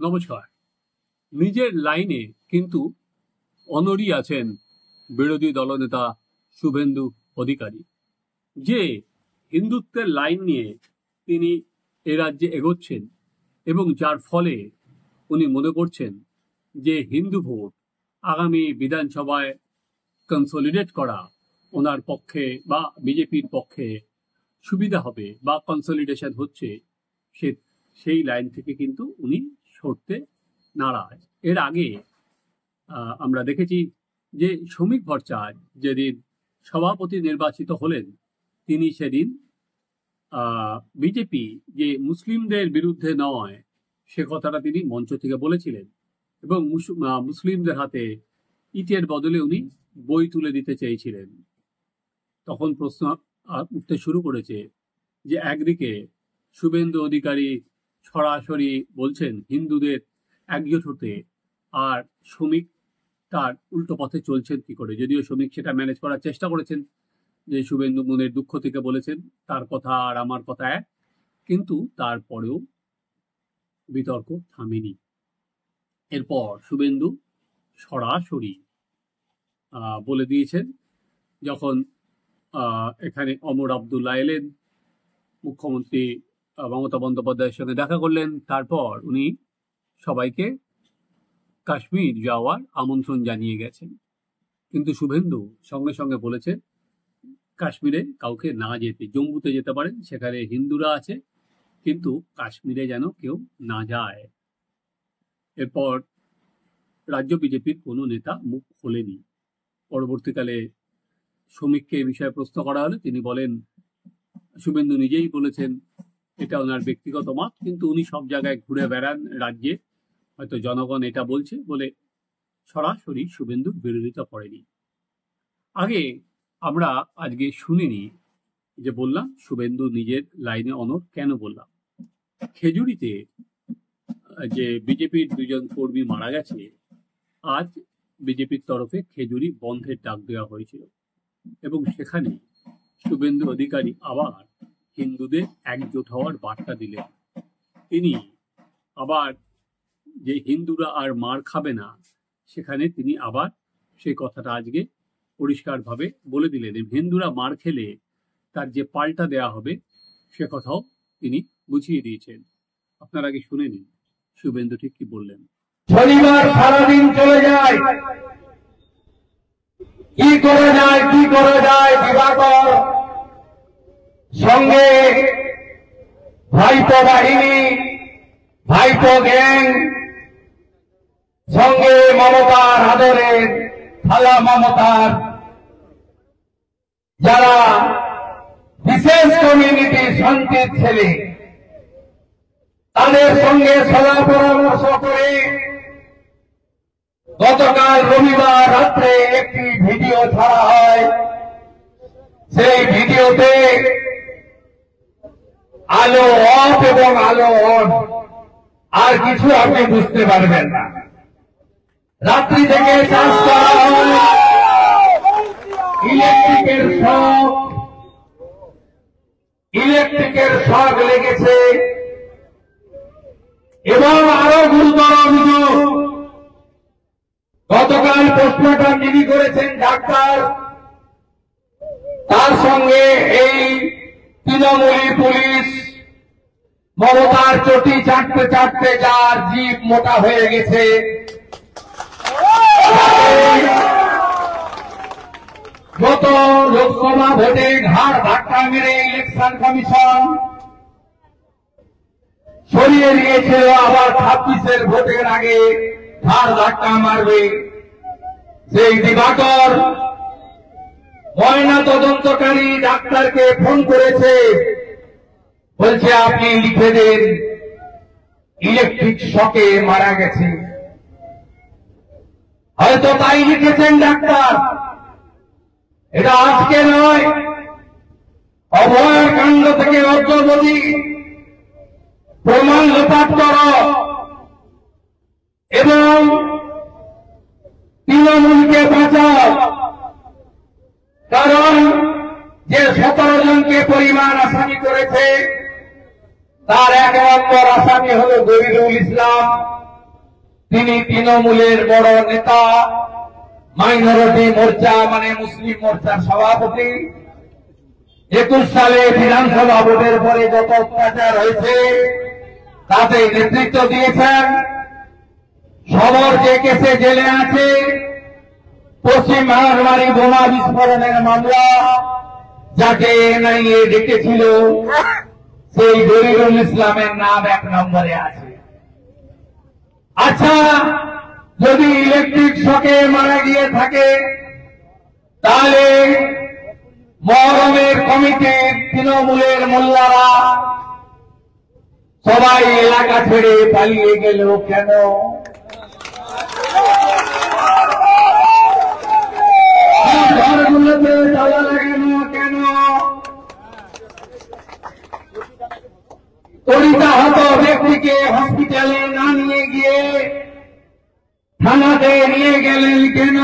নমস্কার। নিজের লাইনে কিন্তু অনড়ই আছেন বিরোধী দলনেতা শুভেন্দু অধিকারী, যে হিন্দুত্বের লাইন নিয়ে তিনি এ রাজ্যে এগোচ্ছেন এবং যার ফলে উনি মনে করছেন যে হিন্দু ভোট আগামী বিধানসভায় কনসলিডেট করা ওনার পক্ষে বা বিজেপির পক্ষে সুবিধা হবে বা কনসলিডেশন হচ্ছে, সেই লাইন থেকে কিন্তু উনি সরতে নারাজ। এর আগে আমরা দেখেছি যে শ্রমিক ভট্টাচার্য যেদিন সভাপতি নির্বাচিত হলেন, তিনি সেদিন বিজেপি যে মুসলিমদের বিরুদ্ধে নয় সে কথাটা তিনি মঞ্চ থেকে বলেছিলেন এবং মুসলিমদের হাতে ইটের বদলে উনি বই তুলে দিতে চেয়েছিলেন। তখন প্রশ্ন উঠতে শুরু করেছে যে একদিকে শুভেন্দু অধিকারী সরাসরি বলছেন হিন্দুদের একজোট হতে, আর শ্রমিক তার উল্টো পথে চলছেন কি করে। যদিও শ্রমিক সেটা ম্যানেজ করার চেষ্টা করেছেন, যে শুভেন্দু মনের দুঃখ থেকে বলেছেন তার কথা আর আমার কথা এক, কিন্তু তারপরেও বিতর্ক থামেনি। এরপর শুভেন্দু সরাসরি বলে দিয়েছেন, যখন এখানে অমর আব্দুল্লাহ এলেন, মুখ্যমন্ত্রী মমতা বন্দ্যোপাধ্যায়ের সঙ্গে দেখা করলেন, তারপর উনি সবাইকে কাশ্মীর যাওয়ার আমন্ত্রণ জানিয়ে গেছেন। কিন্তু শুভেন্দু সঙ্গে সঙ্গে বলেছেন কাশ্মীরে কাউকে না যেতে, জম্মুতে যেতে পারেন, সেখানে হিন্দুরা আছে, কিন্তু কাশ্মীরে যেন কেউ না যায়। এরপর রাজ্য বিজেপির কোনো নেতা মুখ খোলেনি। পরবর্তীকালে শ্রমিককে এই বিষয়ে প্রশ্ন করা হলে তিনি বলেন, শুভেন্দু নিজেই বলেছেন এটা ওনার ব্যক্তিগত মত, কিন্তু উনি সব জায়গায় ঘুরে বেড়ান রাজ্যে, হয়তো জনগণ এটা বলছে বলে সরাসরি শুভেন্দুর বিরোধিতা করেনি। আগে আমরা আজকে শুনিনি, যে বললাম শুভেন্দু নিজের লাইনে অনড় কেন বললাম। খেজুরিতে যে বিজেপির দুজন কর্মী মারা গেছে, আজ বিজেপির তরফে খেজুরি বন্ধের ডাক দেওয়া হয়েছিল এবং সেখানে শুভেন্দু অধিকারী আবার হিন্দুদের একজোট হওয়ার বার্তা দিলেন। তিনি আবার যে হিন্দুরা আর মার খাবে না, সেখানে তিনি আবার সেই কথাটা আজকে পরিষ্কারভাবে বলে দিলেন। হিন্দুরা মার খেলে তার যে পাল্টা দেয়া হবে সে কথাও তিনি বুঝিয়ে দিয়েছেন। আপনারা আগে শুনে নিন শুভেন্দু ঠিক কি বললেন। শনিবার সারাদিন চলে যায়, কি করে যায় দিবাকর সঙ্গে ভাইপো বাহিনী, ভাইপো গ্যাং, সঙ্গে মমতার আদরের খালা মমতার যারা বিশেষ কমিউনিটি শান্তির ছেলে, তাদের সঙ্গে সলা পরামর্শ করে গতকাল রবিবার রাত্রে একটি ভিডিও ছাড়া হয়। সেই ভিডিওতে আলো অফ এবং আলো অন, আর কিছু আপনি বুঝতে পারবেন না। রাত্রি থেকে চাষ করা হয়, ইলেকট্রিকের শক লেগেছে এবং আরো গুরুতর অভিযোগ, গতকাল পোস্টমর্টম যিনি করেছেন ডাক্তার, তার সঙ্গে এই তৃণমূলী পুলিশ মমতার চটি চাটতে চাটতে যার জিভ মোটা হয়ে গেছে, গত লোকসভা ভোটে ঘাড় ধাক্কা মেরে ইলেকশন কমিশন সরিয়ে দিয়েছিল, আবার 26-এর ভোটের আগে ঘাড় ধাক্কা মারবে। সেই দিবাকর ময়না তদন্তকারী ডাক্তারকে ফোন করেছে, বলছে আপনি লিখে দেন ইলেকট্রিক শকে মারা গেছে। হয়তো তাই লিখেছেন ডাক্তার, এটা আজকে নয়, অভয়ের কাণ্ড থেকে অদ্যাবধি প্রমাণ লোপাট করো এবং তৃণমূলকে বাঁচাও। কারণ যে 17 জনকে পরিবার আসামি করেছে, তার 1 নম্বর আসামি হল গরিবুল ইসলাম, তিনি তৃণমূলের বড় নেতা, মাইনরিটি মোর্চা মানে মুসলিম মোর্চার সভাপতি। 21 সালে বিধানসভা ভোটের পরে যত অত্যাচার হয়েছে তাতে নেতৃত্ব দিয়েছেন। সবর যে কেসে জেলে আছে, পশ্চিম বাংলার বোমা বিস্ফোরণের মামলা, যাকে এনআইএ ডেকেছিল, সেই জহিরুল ইসলামের নাম 1 নম্বরে আছে। আচ্ছা, যদি ইলেকট্রিক শকে মারা গিয়ে থাকে, তাহলে মহরমের কমিটির তৃণমূলের মোল্লারা সবাই এলাকা ছেড়ে পালিয়ে গেল কেন? ঘরগুলোতে তালা লাগানো কেন? পরিতাহত ব্যক্তিকে হসপিটালে না নিয়ে গিয়ে থানাতে নিয়ে গেলেন কেন?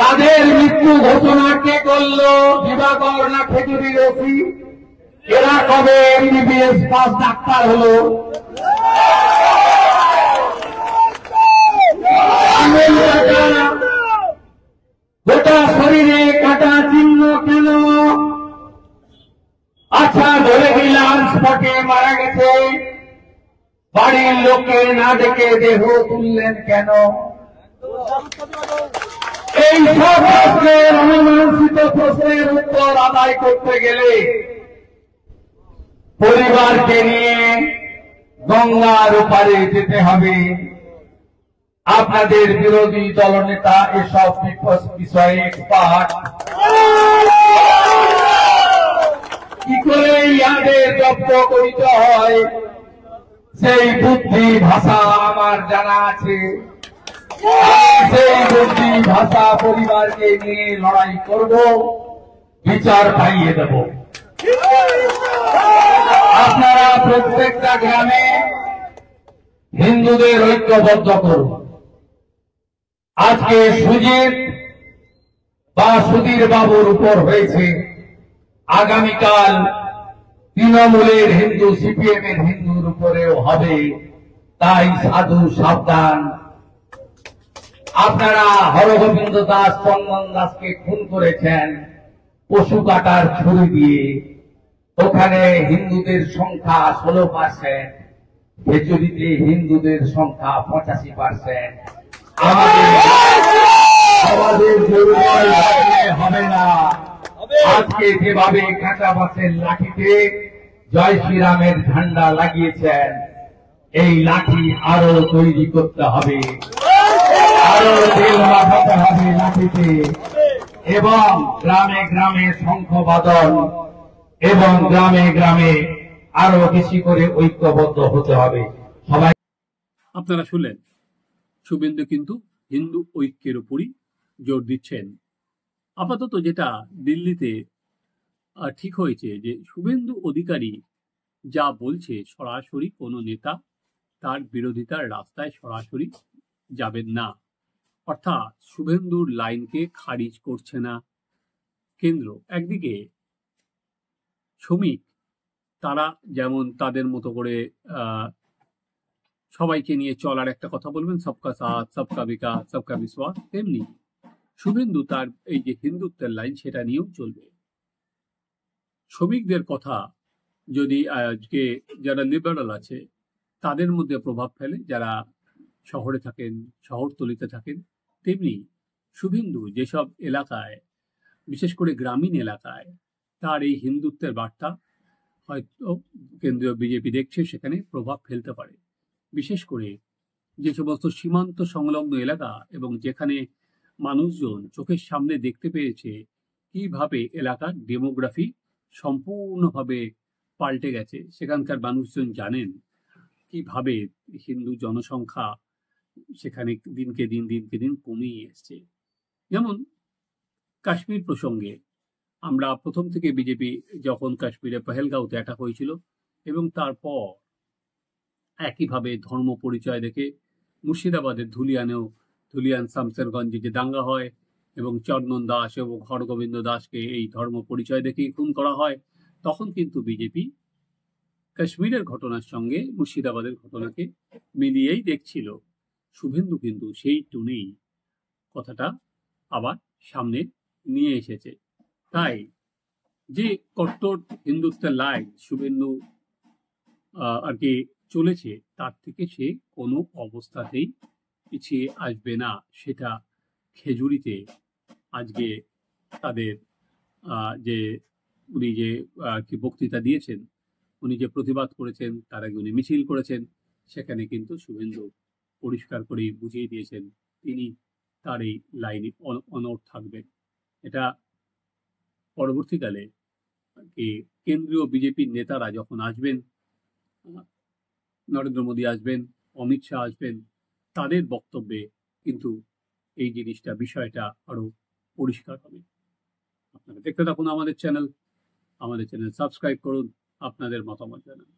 তাদের মৃত্যু ঘোষণা কে করলো? দিবাকর না খেজুরি রসি? এরা কবে এমবিবিএস পাস ডাক্তার হলো? গোটা শরীরে কাটা চিহ্ন কেন? আচ্ছা, ধরে নিলাম স্পটে মারা গেছে, বাড়ির লোককে না ডেকে দেহ তুললেন কেন? এই সব প্রশ্নের অমীমাংসিত প্রশ্নের উত্তর আদায় করতে গেলে পরিবারকে নিয়ে গঙ্গার ওপারে যেতে হবে। আপনাদের বিরোধী দলনেতা এসব বিষয়ে এক্সপার্ট। কি করে ইয়াদের জব্দ করিতে হয় সেই বুদ্ধি ভাষা আমার জানা আছে। সেই বুদ্ধি ভাষা পরিবারকে নিয়ে লড়াই করব, বিচার পাইয়ে দেব। আপনারা প্রত্যেকটা গ্রামে হিন্দুদের ঐক্যবদ্ধ করুন। আজকে সুজিত বা সুধীর বাবুর উপর হয়েছে, আগামীকাল তৃণমূলের হিন্দু, সিপিএম এর হিন্দুর উপরেও হবে। তাই সাধু সাবধান। আপনারা হরগোবিন্দ দাস, চন্দন দাসকে খুন করেছেন পশু কাটার ছুরি দিয়ে। ওখানে হিন্দুদের সংখ্যা 16%, খেচুরিতে হিন্দুদের সংখ্যা 85%। আমাদের হবে না। আজকে যেভাবে কাঁচা বাসের লাঠিতে জয় শ্রীরামের ঝান্ডা লাগিয়েছেন, এই লাঠি আরো তৈরি করতে হবে, আরো তেল মাখাতে হবে লাঠিতে, এবং গ্রামে গ্রামে শঙ্খবাদন এবং গ্রামে গ্রামে আরো বেশি করে ঐক্যবদ্ধ হতে হবে। সবাই আপনারা শুনলেন, শুভেন্দু কিন্তু হিন্দু ঐক্যের উপরই জোর দিচ্ছেন। আপাতত যেটা দিল্লিতে ঠিক হয়েছে যে শুভেন্দু অধিকারী যা বলছে, সরাসরি কোনো নেতা তার বিরোধিতার রাস্তায় সরাসরি যাবেন না। অর্থাৎ শুভেন্দুর লাইনকে খারিজ করছে না কেন্দ্র। একদিকে শ্রমিক, তারা যেমন তাদের মতো করে সবাইকে নিয়ে চলার একটা কথা বলবেন, সবকা সাথ, সবকা বিকাশ, সবকা বিশ্বাস, তেমনি শুভেন্দু তার এই যে হিন্দুত্বের লাইন, সেটা নিয়েও চলবে। শ্রমিকদের কথা যদি আজকে যারা লিবারাল আছে তাদের মধ্যে প্রভাব ফেলে, যারা শহরে থাকেন, শহরতলিতে থাকেন, তেমনি শুভেন্দু যেসব এলাকায়, বিশেষ করে গ্রামীণ এলাকায়, তার এই হিন্দুত্বের বার্তা হয়তো কেন্দ্রীয় বিজেপি দেখছে, সেখানে প্রভাব ফেলতে পারে। বিশেষ করে যে সমস্ত সীমান্ত সংলগ্ন এলাকা এবং যেখানে মানুষজন চোখের সামনে দেখতে পেয়েছে কিভাবে এলাকার ডেমোগ্রাফি সম্পূর্ণভাবে পাল্টে গেছে, সেখানকার মানুষজন জানেন কিভাবে হিন্দু জনসংখ্যা সেখানে দিনকে দিন কমিয়ে এসছে। যেমন কাশ্মীর প্রসঙ্গে আমরা প্রথম থেকে বিজেপি যখন কাশ্মীরে পহেলগাঁওতে অ্যাটাক হয়েছিল এবং তারপর একইভাবে ধর্ম পরিচয় দেখে মুর্শিদাবাদের ধুলিয়ান শামসেরগঞ্জে যে দাঙ্গা হয় এবং চন্দন দাস এবং হরগোবিন্দ দাসকে এই ধর্ম পরিচয় দেখেই খুন করা হয়, তখন কিন্তু বিজেপি কাশ্মীরের ঘটনার সঙ্গে মুর্শিদাবাদের ঘটনাকে মিলিয়েই দেখছিল। শুভেন্দু কিন্তু সেই টুনেই কথাটা আবার সামনে নিয়ে এসেছে। তাই যে কট্টর হিন্দুত্বের লাইন শুভেন্দু আর কি চলেছে, তার থেকে সে কোনো অবস্থাতেই পিছিয়ে আসবে না। সেটা খেজুরিতে আজকে তাদের যে উনি যে কি বক্তৃতা দিয়েছেন, উনি যে প্রতিবাদ করেছেন, তার আগে উনি মিছিল করেছেন, সেখানে কিন্তু শুভেন্দু পরিষ্কার করে বুঝিয়ে দিয়েছেন তিনি তার এই লাইনে অনড় থাকবেন। এটা পরবর্তীকালে কি কেন্দ্রীয় বিজেপির নেতারা যখন আসবেন, নরেন্দ্র মোদী আসবেন, অমিত শাহ আসবেন, তাদের বক্তব্যে কিন্তু এই জিনিসটা বিষয়টা আরো পরিষ্কার হবে। আপনারা দেখতে থাকুন আমাদের চ্যানেল সাবস্ক্রাইব করুন, আপনাদের মতামত জানান।